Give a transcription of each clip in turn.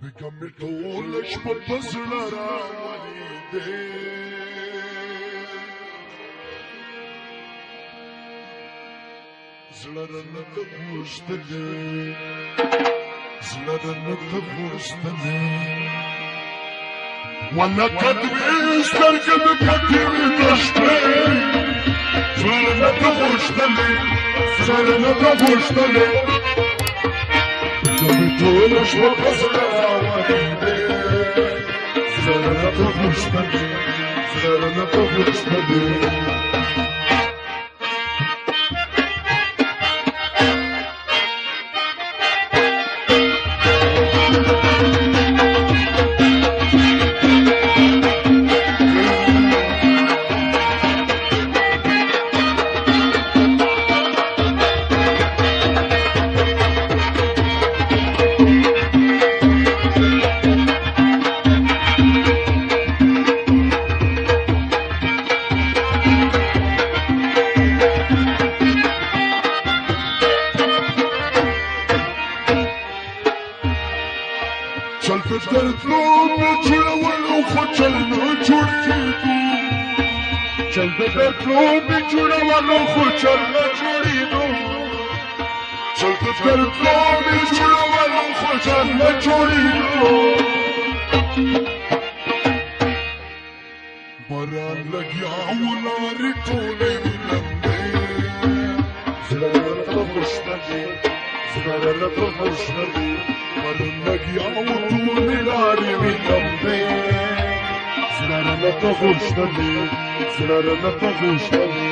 بقى مې ټوله شپه په زړه راولېدې زړه رانه ته غوښتلې زړه رانه ته غوښتلې ولکه دوې سترګې مې پټې وې د شپې زړه رانه ته غوښتلې زړه رانه ته غوښتلې بقى مې ټوله شپه په زړه راولېدې زړه رانه ته غوښتلې زړه رانه ته غوښتلې چل په درتلو مې جوړولو خو چل نه جوړېدو چل په درتلو مې جوړولو خو چل نه جوړېدو چل په درتلو مې جوړولو خو چل نه جوړېدو باران لګیا و لارې ټولې مې لمدې زړه راته غوښتلې زړه راته غوښتلې باران لګیا و ټولې لارې مې لمدې زړه راته غوښتلې زړه راته غوښتلې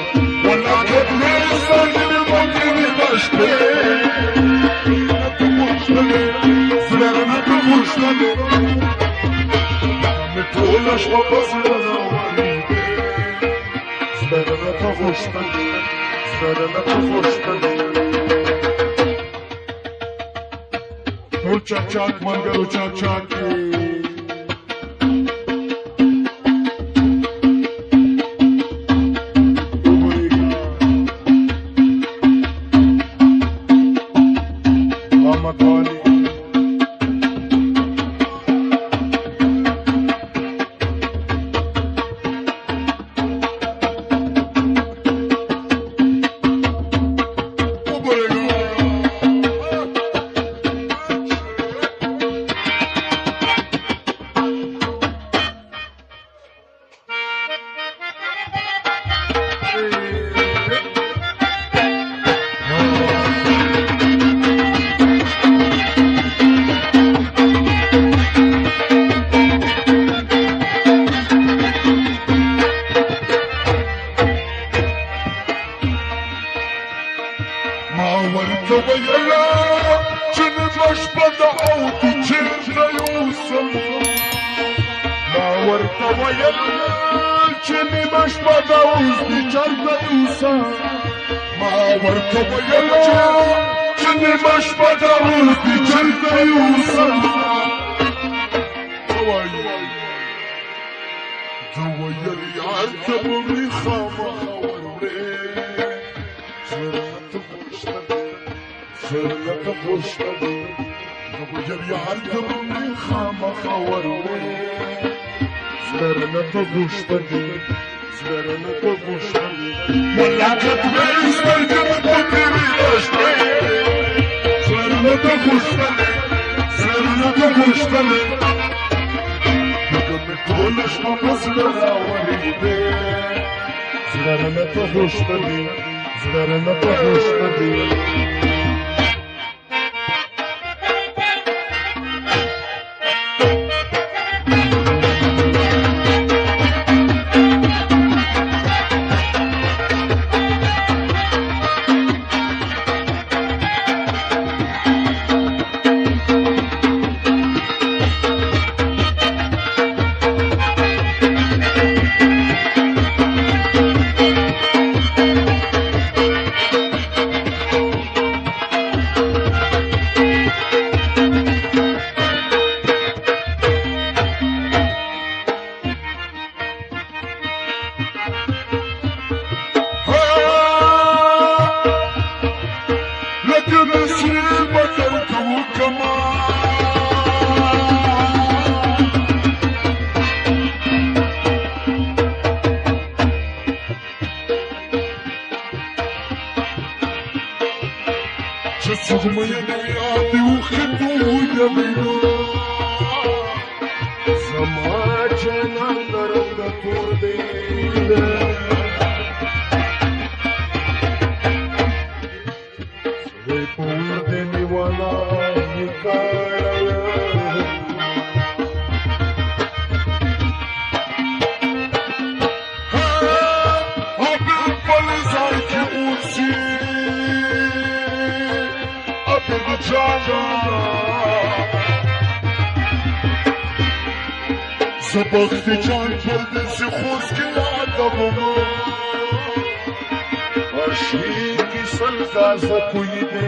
ولکه دوې سترګې مې پټې وې د شپې راته غوښتلې زړه راته غوښتلې مې ټوله شپه په زړه راولېدې زړه راته غوښتلې زړه راته غوښتلې ټول چاک چاک ملګرو چاک چاک محمد علي ما ورته ویله چې نیمه شپه ده او ته چېرته یوسم ما ورته ویله چې نیمه شپه ده اوس دې چېرته یوسم ما ورته ویله چې نیمه شپه ده اوس دې چېرته یوسم څه وایي ده ویل یار ته به مې خامخا وروړې زړه راته غوښتلې نو ویل یار ته به مې خامخا وروړې زړه راته غوښتلې زړه راته غوښتلې ولکه دوې سترګې مې پټې وې د شپې زړه راته غوښتلې زړه راته غوښتلې بقى مې ټوله شپه په زړه راولېدې زړه راته غوښتلې زړه راته غوښتلې ازمينو يعطي وخدو يمينو زما جنان درم دتور دينا سوي دني وانا يكارا أبي فلزايك أوتي أبي بجانا سبقت جان بلدس خوز كلا دبما أشيكي سلقا زكويدي